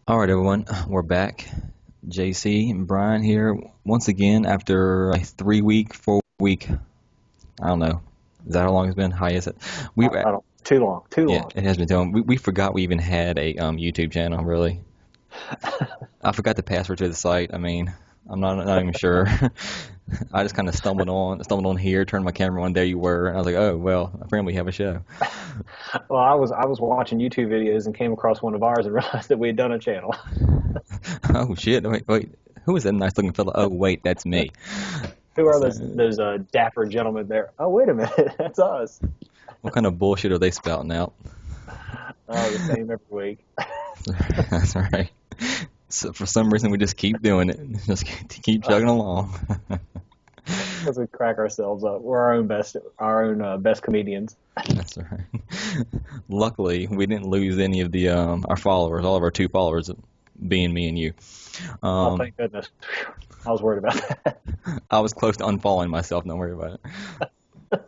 All right, everyone, we're back. JC and Brian here once again after a 3 week, 4 week. I don't know. Is that how long it's been? How is it? We I don't. Too long. Too Yeah, long. it has been too long. We forgot we even had a YouTube channel. Really, I forgot the password to the site. I mean, I'm not even sure. I just kind of stumbled on here, turned my camera on. There you were, and I was like, oh well, apparently we have a show. Well, I was watching YouTube videos and came across one of ours and realized that we had done a channel. Oh shit! Wait. Who is that nice looking fella? Oh wait, that's me. Who are So, those dapper gentlemen there? Oh, wait a minute, that's us. what kind of bullshit are they spouting out? Oh, the same every week. That's right. So for some reason, we just keep doing it. Just keep chugging along. Because we crack ourselves up. We're our own best comedians. That's right. Luckily, we didn't lose any of the our followers. All of our two followers, being me and you. Oh, Um, thank goodness. I was worried about that. I was close to unfollowing myself. Don't worry about it.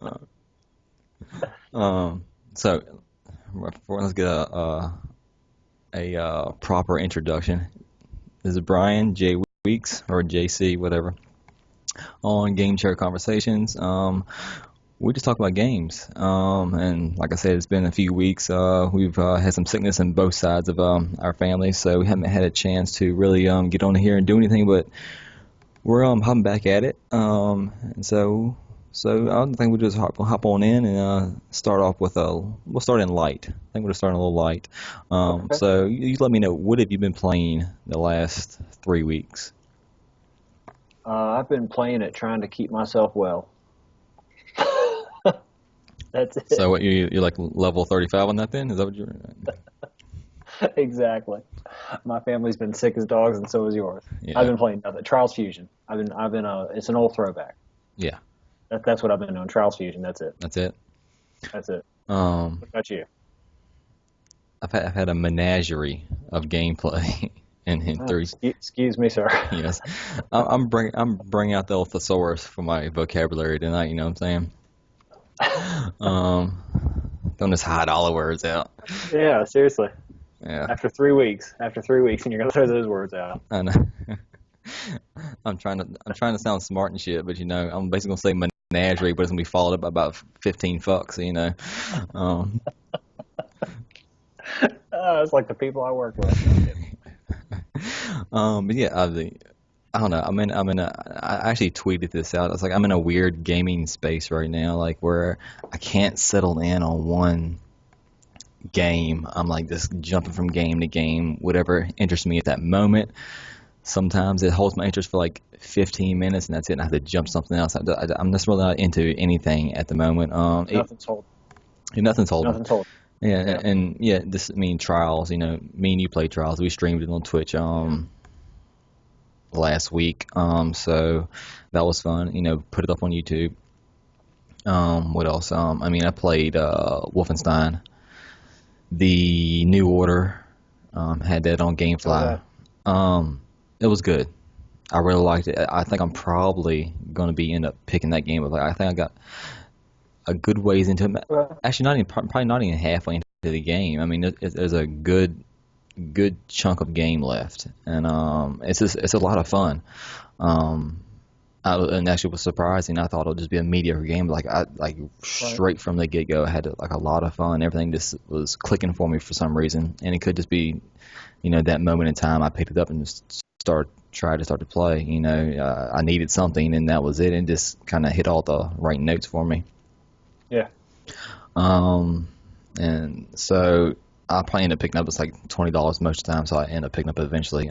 So let's get a proper introduction. This is Brian J Weeks or JC, whatever, on Game Chair Conversations. We just talk about games. And like I said, it's been a few weeks. We've had some sickness in both sides of our families, so we haven't had a chance to really get on here and do anything. But we're hopping back at it. And so I think we'll just hop on in and start off with we'll start in light. I think we'll start a little light. Okay. So you let me know, what have you been playing the last 3 weeks? I've been playing it trying to keep myself well. That's So it. what you're like level 35 on that then? Is that what you're? Exactly. My family's been sick as dogs, and so is yours. I've Yeah, been playing nothing. Trials Fusion. It's an old throwback. yeah, That's what I've been doing. Trials Fusion. That's it. that's it. That's it. Um, What about you? I've had a menagerie of gameplay in Oh, three. excuse me, sir. Yes, I'm bringing out the thesaurus for my vocabulary tonight. You know what I'm saying? Um, don't just hide all the words out. Yeah, seriously. Yeah, After 3 weeks, and you're gonna throw those words out. I know. I'm trying to sound smart and shit, but I'm basically gonna say menagerie, but it's gonna be followed up by about 15 fucks. Um, It's like the people I work with. No, I'm kidding. but yeah, I don't know. I actually tweeted this out. It's like I'm in a weird gaming space right now, like where I can't settle in on one game. I'm like just jumping from game to game, whatever interests me at that moment. Sometimes it holds my interest for like 15 minutes and that's it. And I have to jump something else. I'm just really not into anything at the moment. Nothing's holding. Nothing's holding. Nothing's holding. Yeah, Yeah. and yeah, this I mean trials. Me and you played trials. We streamed it on Twitch. Last week. So that was fun. Put it up on YouTube. What else? I played Wolfenstein, the New Order. Had that on How was GameFly. that? It was good. I really liked it. I think I'm probably gonna be end up picking that game up. Like, I think I got a good ways into it. Well, Actually, not even probably not even halfway into the game. I mean, there's a good chunk of game left, and it's a lot of fun. Um, and actually was surprising. I thought it would just be a mediocre game, but like right. straight from the get go, I had like a lot of fun. Everything just was clicking for me for some reason, and it could just be, that moment in time I picked it up and just tried to start to play. I needed something, and that was it, and just kind of hit all the right notes for me. Yeah. Um, and so I probably end up picking up, it's like $20 most of the time, so I end up picking up eventually.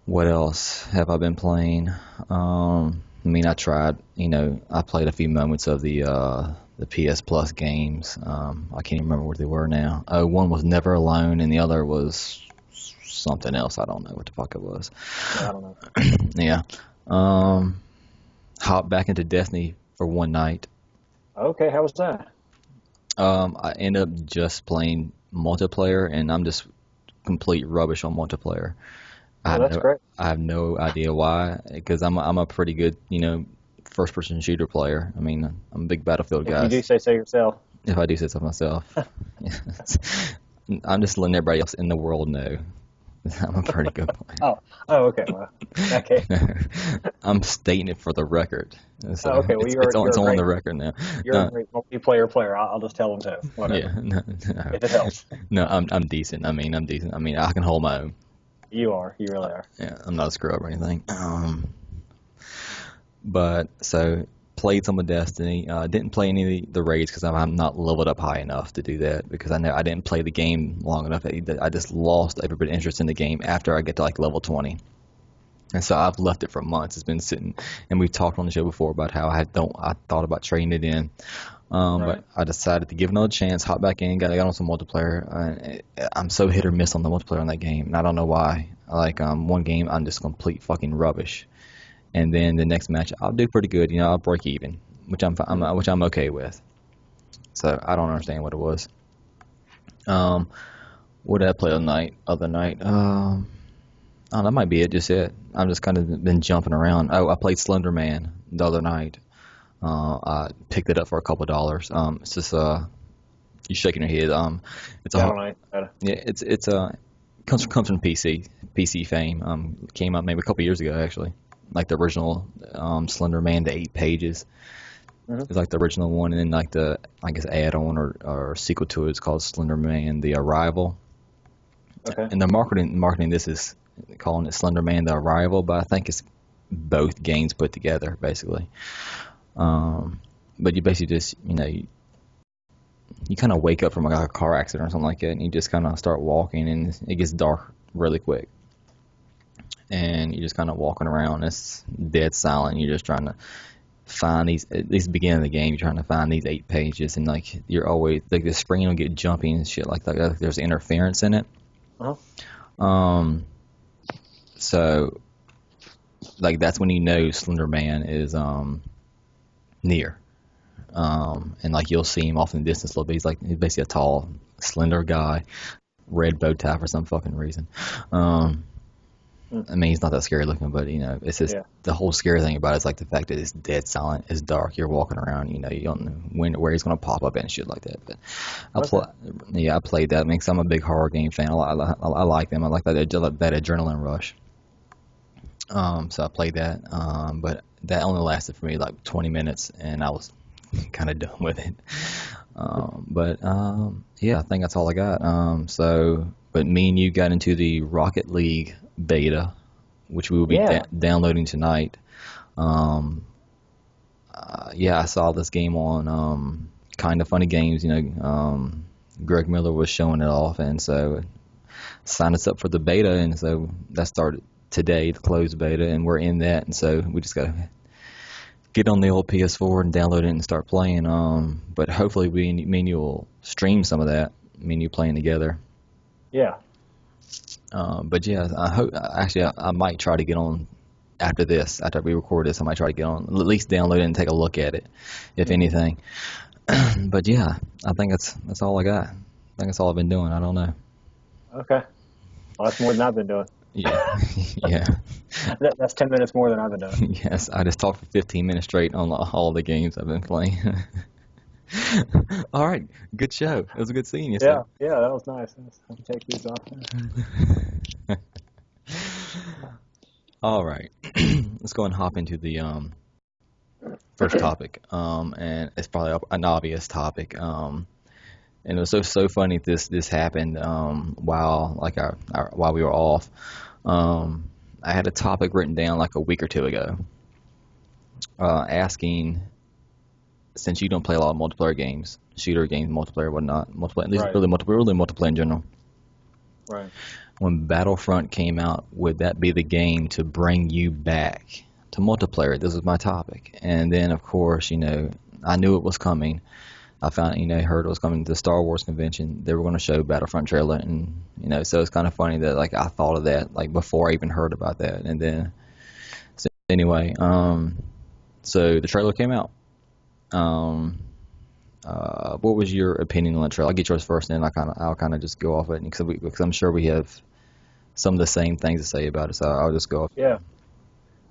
What else have I been playing? I tried, I played a few moments of the PS Plus games. I can't even remember what they were now. Oh, one was Never Alone, and the other was something else. I don't know what the fuck it was. Yeah, I don't know. Yeah. Um, Hopped back into Destiny for one night. Okay, how was that? I end up just playing multiplayer, and I'm just complete rubbish on multiplayer. I Oh, have that's no, great. I have no idea why, because I'm a pretty good, first person shooter player. I mean, I'm a big Battlefield If you guy. do say so yourself. If I do say so myself. Yes. I'm just letting everybody else in the world know I'm a pretty good player. Oh, okay. Well, in that case, I'm stating it for the record. So okay. Well, it's on the record now. you're a No, great multiplayer player. I'll just tell them so. yeah, Whatever, no, if it helps. no, I'm decent. I mean, I'm decent. I mean, I can hold my own. You are. You really are. Yeah, I'm not a screw up or anything. But so played some of Destiny. Didn't play any of the raids because I'm not leveled up high enough to do that because I know I didn't play the game long enough. I just lost every bit of interest in the game after I get to like level 20. And so I've left it for months. It's been sitting, and we've talked on the show before about how I thought about trading it in, Right. but I decided to give it another chance. Hop back in, got on some multiplayer. I'm so hit or miss on the multiplayer on that game, and I don't know why. Like one game, I'm just complete fucking rubbish, and then the next match, I'll do pretty good. I'll break even, which I'm okay with. So I don't understand what it was. What did I play other night? Oh, that might be it. Just it. I've just kind of been jumping around. Oh, I played Slender Man the other night. I picked it up for a couple of dollars. It's just you shaking your head. It's Yeah, I a don't know. yeah. It's comes from PC fame. Came out maybe a couple of years ago actually. Like the original Slender Man, the 8 pages. Mm-hmm. It's like the original one, and then like the I guess add-on or sequel to it is called Slender Man: The Arrival. Okay. And the marketing this is calling it Slender Man: The Arrival, but I think it's both games put together basically. But you basically just you kind of wake up from like a car accident or something like that, and you just kind of start walking, and it gets dark really quick, and you're just kind of walking around. It's dead silent. You're just trying to find these. At least the beginning of the game, you're trying to find these 8 pages, and like you're always like the screen will get jumpy and shit like that. Like there's interference in it. Uh-huh. So like that's when you know Slender Man is near. And like you'll see him off in the distance a little bit. He's basically a tall, slender guy, red bow tie for some fucking reason. I mean, he's not that scary looking, but it's just Yeah. the whole scary thing about it is like the fact that it's dead silent, it's dark. You're walking around, you don't know where he's gonna pop up and shit like that. But I played that. I mean, 'cause I'm a big horror game fan. I like them. I like that adrenaline rush. So I played that. But that only lasted for me like 20 minutes, and I was kind of done with it. Yeah, I think that's all I got. But me and you got into the Rocket League beta, which we will be Yeah. downloading tonight. Yeah, I saw this game on Kind of Funny Games. Greg Miller was showing it off, and so signed us up for the beta, and so that started today, the closed beta, and we're in that, and so we just gotta get on the old PS4 and download it and start playing. But hopefully me and you will stream some of that. Me and you playing together. Yeah. But yeah, I hope actually I might try to get on after this. After we record this, I might try to get on, at least download it and take a look at it, if anything. But yeah, I think that's all I got. I think that's all I've been doing. I don't know. Okay. Well, that's more than I've been doing. Yeah, yeah. That's 10 minutes more than I've been doing. Yes, I just talked for 15 minutes straight on all the games I've been playing. All right, good show. It was good seeing you, Yeah. sir. Yeah. That was nice. Let me take these off. All right, let's go and hop into the first topic. And it's probably an obvious topic. And it was so funny this happened while while we were off. I had a topic written down like a week or two ago, asking, since you don't play a lot of multiplayer games, shooter games, multiplayer, whatnot, multiplayer, at least Right. really multiplayer in general. Right. When Battlefront came out, would that be the game to bring you back to multiplayer? This was my topic, and then of course, I knew it was coming. I found, heard it was coming to the Star Wars convention. They were going to show Battlefront trailer, and so it's kind of funny that like I thought of that like before I even heard about that, and then so anyway, so the trailer came out. What was your opinion on the trailer? I'll get yours first, and then I'll kind of just go off it because I'm sure we have some of the same things to say about it. So I'll just go off. Yeah.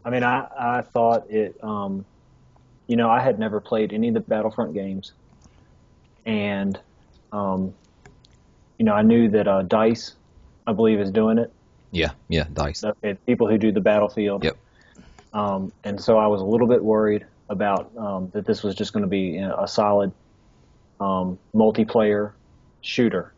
I mean, I thought it. I had never played any of the Battlefront games, and I knew that Dice, I believe, is doing it. Yeah, yeah, Dice. Okay, people who do the Battlefield. Yep. And so I was a little bit worried about that this was just going to be a solid multiplayer shooter.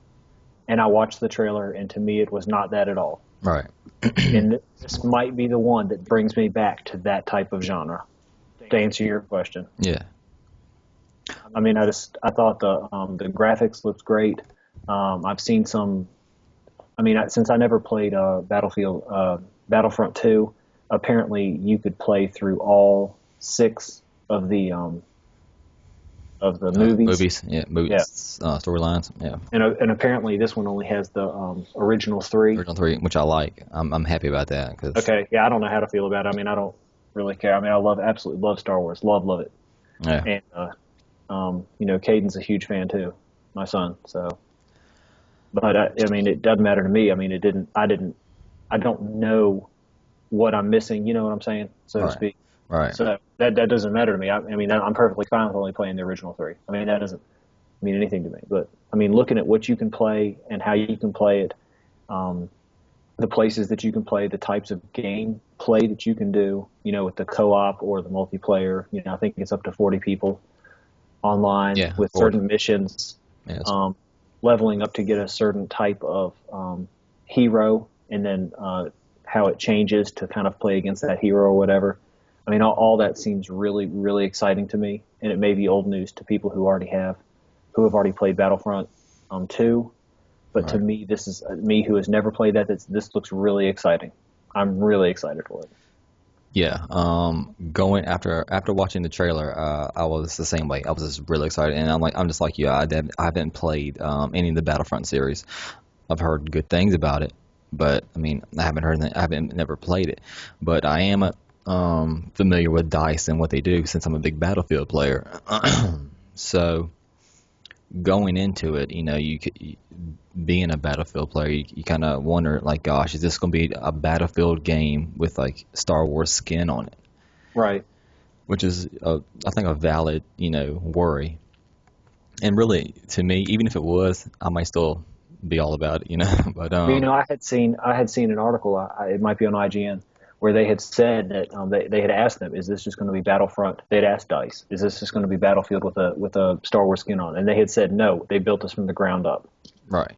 And I watched the trailer, and to me, it was not that at all. Right. And this might be the one that brings me back to that type of genre. To answer your question, Yeah. I mean, I thought the graphics looked great. I've seen some. I mean, since I never played Battlefront 2, apparently you could play through all six of the movies. Yeah, Yeah, storylines. Yeah, and apparently this one only has the original three. original three, which I like. I'm happy about that because Okay, yeah, I don't know how to feel about it. I mean, I don't really care. I mean, absolutely love Star Wars, love it, yeah, and Caden's a huge fan too, my son. So, but I mean, it doesn't matter to me. I mean, I don't know what I'm missing. You know what I'm saying, so to right, speak. right. So that doesn't matter to me. I mean, I'm perfectly fine with only playing the original three. I mean, that doesn't mean anything to me. But I mean, looking at what you can play and how you can play it, um, the places that you can play, the types of game play that you can do, with the co-op or the multiplayer. I think it's up to 40 people online Yeah, with forward. certain missions, Yes, um, leveling up to get a certain type of hero, and then how it changes to kind of play against that hero or whatever. I mean, all that seems really, really exciting to me, and it may be old news to people who have already played Battlefront 2. But to right. me, this is me who has never played that. This looks really exciting. I'm really excited for it. Yeah. Going after watching the trailer, I was the same way. I was just really excited, and I'm just like you. I haven't played any of the Battlefront series. I've heard good things about it, but I mean, I haven't never played it. But I am familiar with Dice and what they do since I'm a big Battlefield player. So going into it, being a Battlefield player, you kind of wonder, like, gosh, is this going to be a Battlefield game with like Star Wars skin on it? Right. Which is, I think, a valid, worry. And really, to me, even if it was, I might still be all about it, But But, I had seen an article. It might be on IGN, where they had said that they had asked them, "Is this just going to be Battlefront?" They'd asked Dice, "Is this just going to be Battlefield with a Star Wars skin on?" And they had said, "No, they built this from the ground up." right,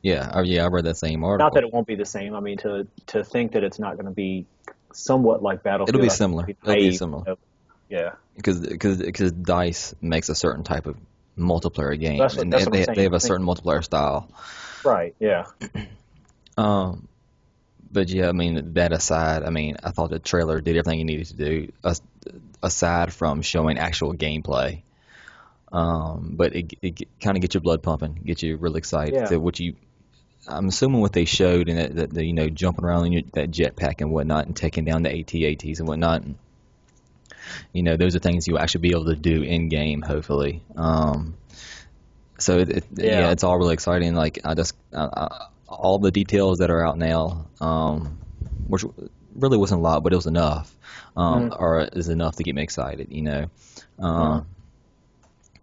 yeah, I read that same Not article. that it won't be the same. I mean, to think that it's not going to be somewhat like It'll Battlefield, be I think similar. would be It'll be naive. similar Yeah, because Dice makes a certain type of multiplayer game, and that's what I'm they saying. have I a think certain multiplayer style. right. Yeah, Um, but yeah, I mean, that aside, I mean, I thought the trailer did everything it needed to do, aside from showing actual gameplay. But it kind of gets your blood pumping, gets you really excited. yeah, So I'm assuming what they showed in that jumping around in that jetpack and whatnot, and taking down the AT-ATs and whatnot. Those are things you'll actually be able to do in game, hopefully. So yeah, yeah. it's all really exciting. Like all the details that are out now, which really wasn't a lot, but it was enough, Mm, is enough to get me excited. mm, Um,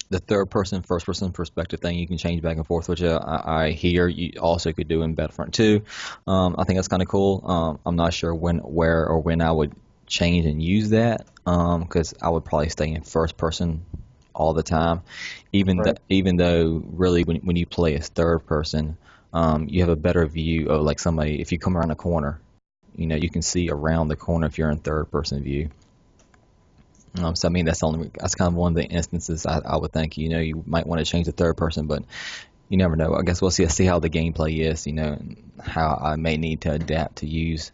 the third person, first person perspective thing you can change back and forth, which I hear you also could do in Battlefront 2. I think that's kind of cool. I'm not sure where, or when I would change and use that, because I would probably stay in first person all the time, right. even though really when you play as third person, you have a better view of like somebody. If you come around a corner, you can see around the corner if you're in third person view. So I mean that's kind of one of the instances I would think you might want to change to third person, but you never know. I guess we'll see how the gameplay is, and how I may need to adapt to use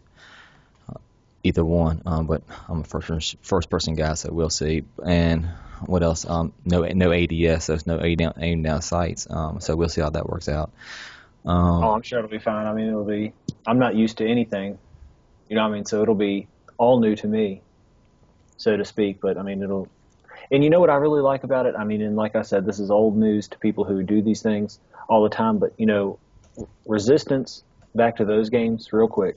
either one. But I'm a first person guy, so we'll see. And what else? No ADS, so it's no aim down sights. So we'll see how that works out. Oh, Um, I'm sure it'll be fine. I mean, it'll be. I'm not used to anything, what I mean, so it'll be all new to me, so to speak. But I mean, it'll. And you know what I really like about it? I mean, and like I said, this is old news to people who do these things all the time. But Resistance. Back to those games, real quick.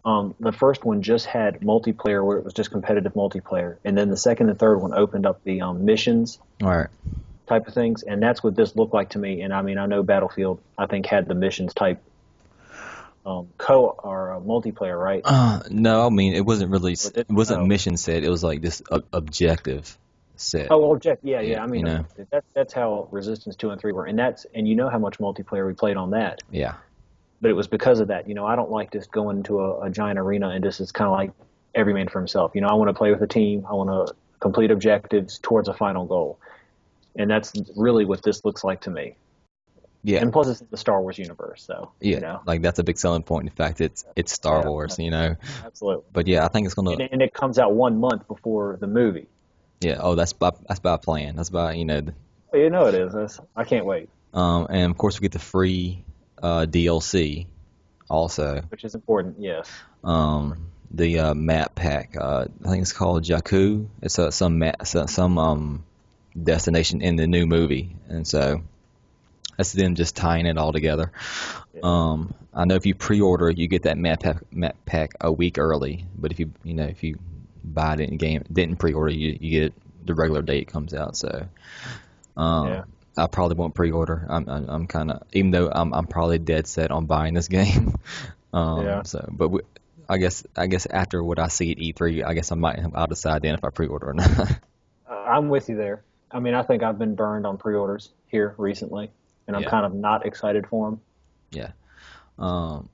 The first one just had multiplayer, where it was just competitive multiplayer, and then the second and third one opened up the missions all right. type of things, and that's what this looked like to me. And I mean, I know Battlefield, I think, had the missions type co or multiplayer, right? No, I mean it wasn't really. Or It did, wasn't oh, mission set. It was like this objective set. oh, well, object, yeah, Yeah, yeah. I you mean, know. objective. That's how Resistance 2 and 3 were, and you know how much multiplayer we played on that. Yeah, But it was because of that. You know, I don't like just going into a giant arena and just it's kind of like every man for himself. You know, I want to play with a team. I want to complete objectives towards a final goal, and that's really what this looks like to me. yeah, And plus, it's in the Star Wars universe, so yeah. you know, Like that's a big selling point. In fact, it's Star yeah, Wars. You know. absolutely. But yeah, I think it's gonna. And it comes out 1 month before the movie. Yeah. Oh, that's by plan. That's by You know it is. I can't wait, And of course we get the free DLC also. which is important. Yes. The map pack. I think it's called Jakku. It's some destination in the new movie, and so that's them just tying it all together. Yeah. I know if you pre-order, you get that map pack a week early, but if you buy it in game didn't pre-order, you get it the regular day it comes out. So Yeah. I probably won't pre-order. I'm kind of even though I'm probably dead set on buying this game. Yeah. So, but I guess after what I see at E3, I guess I'll decide then if I pre-order or not. I'm with you there. I mean, I think I've been burned on pre-orders here recently, and I'm Yeah, kind of not excited for them. yeah.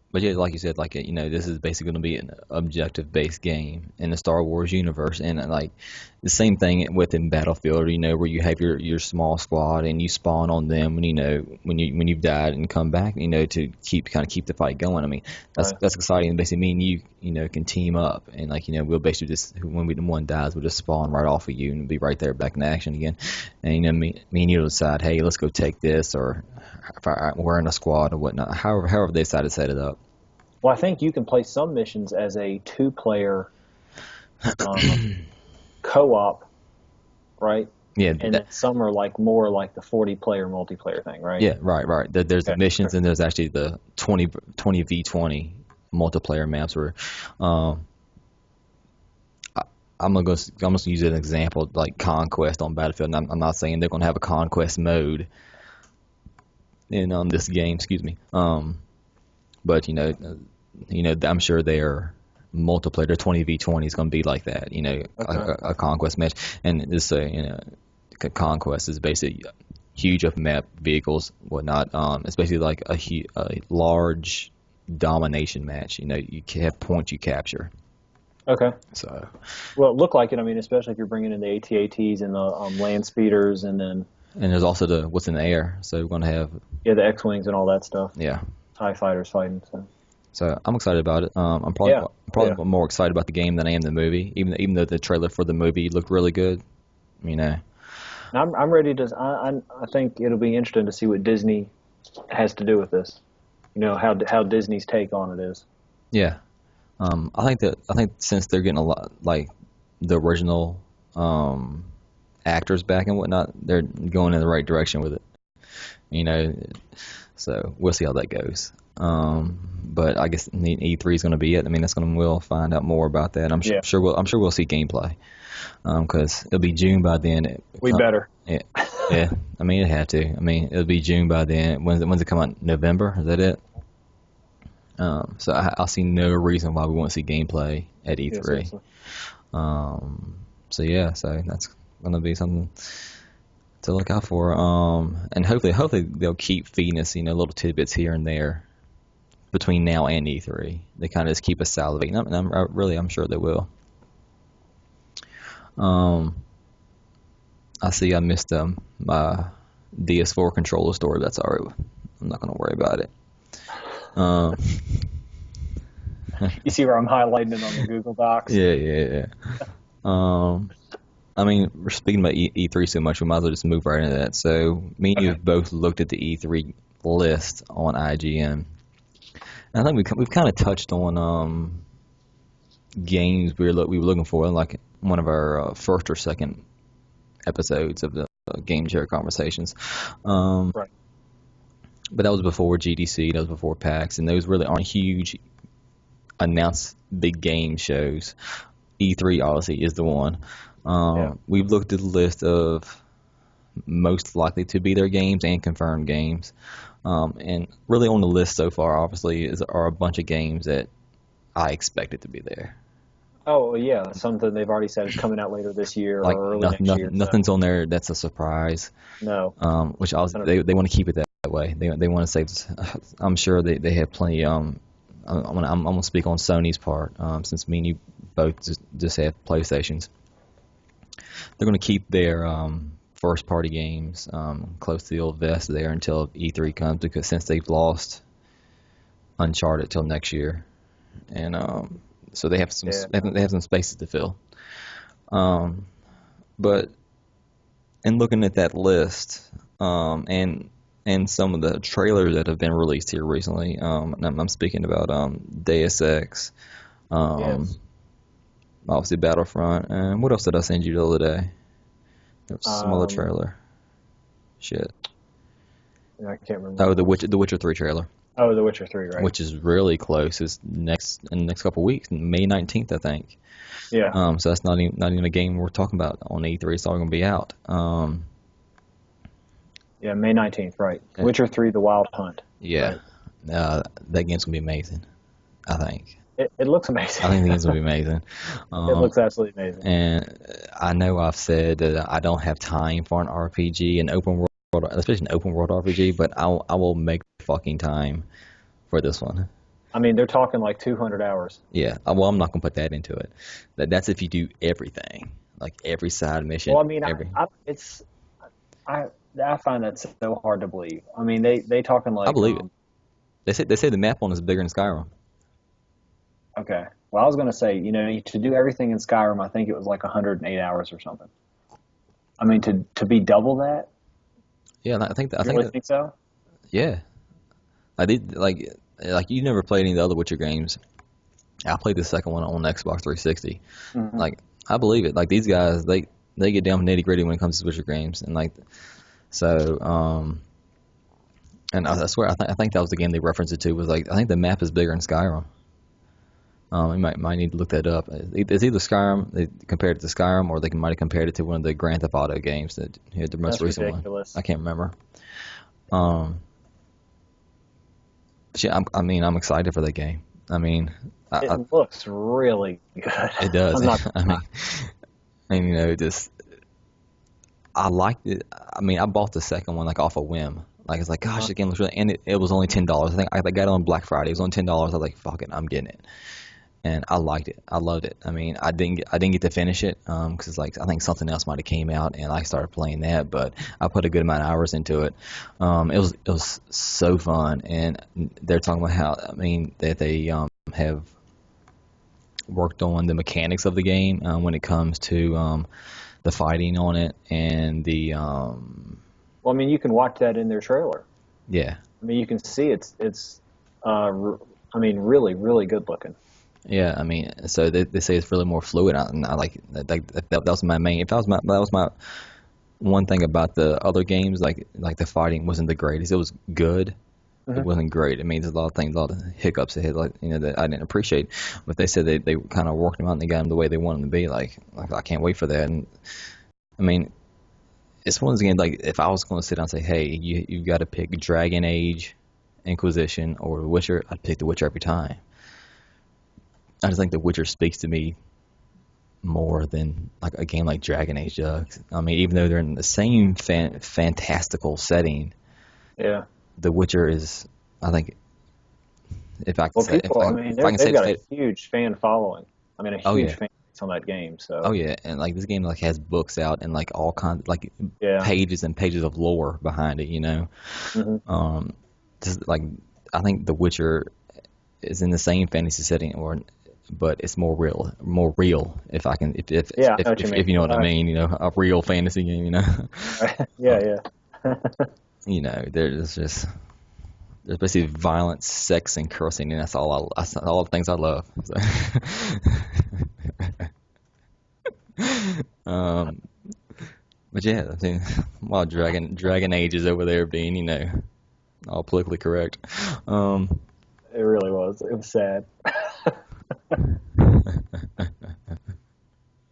But yeah, like you said, like this is basically going to be an objective-based game in the Star Wars universe, and like the same thing within Battlefield, where you have your small squad and you spawn on them when you've died and come back, to keep the fight going. I mean, Right. that's exciting. Basically, me and you can team up, and like we'll basically just when one dies, we'll just spawn right off of you and be right there back in action again, and me and you will decide, hey, let's go take this, or if we're in a squad or whatnot, however they decide to set it up. Well, I think you can play some missions as a two-player co-op, right? Yeah, And then some are like more like the 40-player multiplayer thing, right? yeah, right. There's the Okay. missions, and there's actually the 20v20 multiplayer maps where um, I, I'm gonna use an example like Conquest on Battlefield. And I'm not saying they're gonna have a Conquest mode in this game, excuse me. But I'm sure their multiplayer, their 20v20 is gonna be like that. Okay. A Conquest match, and this Conquest is basically huge up map vehicles, whatnot. It's basically like a large domination match. You have points you capture. Okay. So Well, it looked like it. I mean, especially if you're bringing in the AT-ATs and the land speeders, and then and there's also the what's in the air. So we're gonna have yeah, the X-wings and all that stuff. yeah. TIE fighters fighting. So So I'm excited about it. I'm yeah, probably yeah. more excited about the game than I am the movie. Even though the trailer for the movie looked really good. I'm ready to. I think it'll be interesting to see what Disney has to do with this. You know how Disney's take on it is. Yeah. I think since they're getting a lot like the original actors back and whatnot, they're going in the right direction with it. You know, so we'll see how that goes. But I guess E3 is going to be it. I mean, we'll find out more about that. Yeah, I'm sure we'll see gameplay. Because it'll be June by then. we better. Yeah, yeah. I mean, it had to. I mean, it'll be June by then. When's it come out? November? Is that it? So I'll see no reason why we won't see gameplay at Yeah, E3. seriously. So yeah, so that's gonna be something to look out for. And hopefully they'll keep feeding us, little tidbits here and there between now and E3. They kind of just keep us salivating. And I'm sure they will. I see I missed my DS4 controller story. That's all right. I'm not gonna worry about it. Um, You see where I'm highlighting it on the Google Docs? yeah. I mean, we're speaking about E3 so much, we might as well just move right into that. So, me and you have both looked at the E3 list on IGN. And I think we've kind of touched on games we were looking for in like one of our first or second episodes of the Game Share Conversations. Right. But that was before GDC, that was before PAX, and those really aren't huge announced big game shows. E3 obviously is the one. Yeah. We've looked at the list of most likely to be their games and confirmed games. And really on the list so far, obviously, are a bunch of games that I expected to be there. Oh yeah, something they've already said is coming out later this year Like or early next year. So nothing's on there that's a surprise. no, Which kind of, they want to keep it that way. They want to say, I'm sure they have plenty. I'm gonna speak on Sony's part, since me and you both just have PlayStations. They're gonna keep their first party games close to the old vest there until E3 comes, because since they've lost Uncharted till next year, and so yeah. they have some spaces to fill. But in looking at that list, and some of the trailers that have been released here recently, and I'm speaking about Deus Ex, um, Yes. obviously Battlefront, and what else did I send you the other day? There was some other Um, trailer. Shit. I can't remember Oh, what it was. The Witcher 3 trailer, Oh, The Witcher 3, right? which is really close. It's in the next couple of weeks, May 19th, I think. Yeah. So that's not even a game we're talking about on E3. It's all going to be out. Yeah, May 19th, right. Uh, Witcher 3, The Wild Hunt, yeah, right. that game's going to be amazing. I think. It looks amazing. I think the game's going to be amazing. It Um, looks absolutely amazing. and I know I've said that I don't have time for an RPG, an open world, especially an open world RPG, but I will make fucking time for this one. I mean, they're talking like 200 hours. Yeah. Well, I'm not going to put that into it. That's if you do everything, like every side mission, Well, I mean, every. I I find that so hard to believe. I mean, they talking I like believe it. They say the map one is bigger than Skyrim. okay. Well, I was gonna say, to do everything in Skyrim, I think it was like 108 hours or something. I mean, to be double that, Yeah, I you think really that. think so? Yeah, I did like you never played any of the other Witcher games. I played the second one on Xbox 360. Hmm. Like I believe it. Like these guys, they get down nitty gritty when it comes to Witcher games, and like so. And I swear, I think that was the game they referenced it to. Was like I think the map is bigger in Skyrim. You might need to look that up. It's either Skyrim they compared it to Skyrim, or they might have compared it to one of the Grand Theft Auto games that had the most That's recent one. ridiculous. I can't remember. Um, but yeah, I mean, I'm excited for that game. I mean, I, It looks really good. it does. I'm not I gonna mean, and just I liked it. I mean, I bought the second one like off a whim. Like it's like, gosh, lie. the game looks really, and it was only $10. I got it on Black Friday. It was only $10. I was like, fuck it, I'm getting it, and I liked it. I loved it. I mean, I didn't get to finish it because like I think something else might have came out, and I started playing that. But I put a good amount of hours into it. It was so fun, and they're talking about how I mean that they have worked on the mechanics of the game when it comes to the fighting on it and the Well, I mean, you can watch that in their trailer. yeah. I mean, you can see I mean, really, really good looking. Yeah, I mean, so they say it's really more fluid, and I like that. That was my main. If that was my one thing about the other games, like the fighting wasn't the greatest. It was good. It Hmm. wasn't great. I mean, there's a lot of things, a lot of hiccups they had, like that I didn't appreciate. But they said they kind of worked them out and they got them the way they wanted them to be. Like I can't wait for that. And I mean, it's one of those games. Like if I was going to sit down and say, hey, you got to pick Dragon Age, Inquisition, or The Witcher, I'd pick The Witcher every time. I just think The Witcher speaks to me more than like a game like Dragon Age does. I mean, even though they're in the same fantastical setting, Yeah. The Witcher is, I think, if I can Well, say, people, I mean, if I can they've got say a it, huge fan following. I mean, a oh huge yeah, fan base on that game. oh So, yeah, and like this game like has books out and like all kinds like yeah. pages and pages of lore behind it. Hmm. Um, just like I think The Witcher is in the same fantasy setting, but it's more real. If I can, Yeah, I know what you mean. if you know what I mean, a real fantasy game. Yeah, Um, yeah. there's basically violence, sex, and cursing, and that's all the things I love. So, um, but yeah, I mean, while Dragon Age is over there being, all politically correct. Um, It really was. It was sad.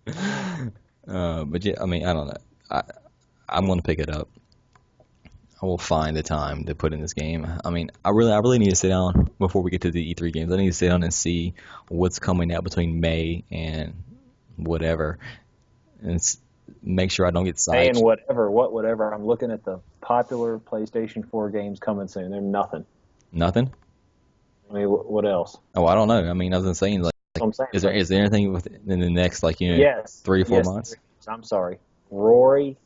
but yeah, I mean, I don't know. I'm going to pick it up. I will find the time to put in this game. I mean, I really need to sit down before we get to the E3 games. I need to sit down and see what's coming out between May and whatever, and make sure I don't get And sidetracked. whatever. I'm looking at the popular PlayStation 4 games coming soon. They're nothing. Nothing. I mean, what else? Oh, I don't know. I mean, I was saying like, That's what I'm saying. is there anything in the next like Yes. 3 or 4 months? I'm sorry. Rory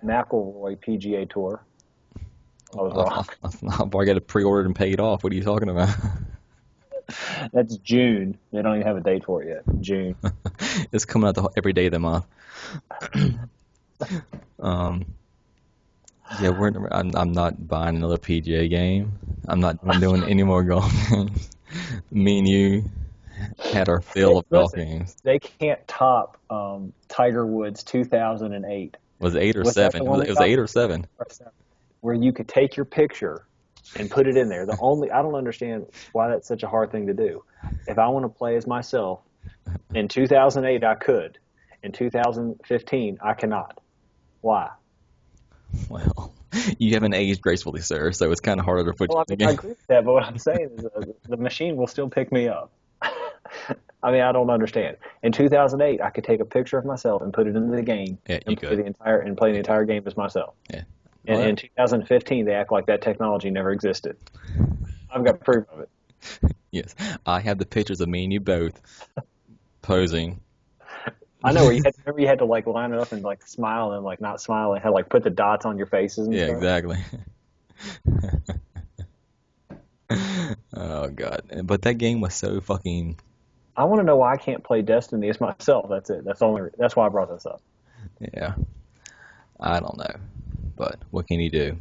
McIlroy PGA Tour. I was wrong. I've already got it pre-ordered and paid off. What are you talking about? That's June. They don't even have a date for it yet. June. It's coming out every day of the month. Um, yeah, I'm not buying another PGA game. I'm not doing any more golf games. Me and you had our fill of golf Listen, games. they can't top Tiger Woods 2008. Was it 8 or Was that the 7? one It we was got? 8 or 7. Where you could take your picture and put it in there. I don't understand why that's such a hard thing to do. If I want to play as myself, in 2008 I could. In 2015 I cannot. Why? Well, you haven't aged gracefully, sir, so it's kind of harder to put you Well, I in mean, the I game. agree with that, but what I'm saying is the machine will still pick me up. I mean, I don't understand. In 2008, I could take a picture of myself and put it into the game Yeah, you and could. play the entire game as myself. Yeah. And Well, in 2015, they act like that technology never existed. I've got proof of it. yes. I have the pictures of me and you both posing. I know where remember you had to like line it up and like smile and like not smile and had like put the dots on your faces and Yeah, stuff. exactly. Oh God. But that game was so fucking, I want to know why I can't play Destiny as myself. That's it. That's why I brought this up. yeah. I don't know. But what can you do?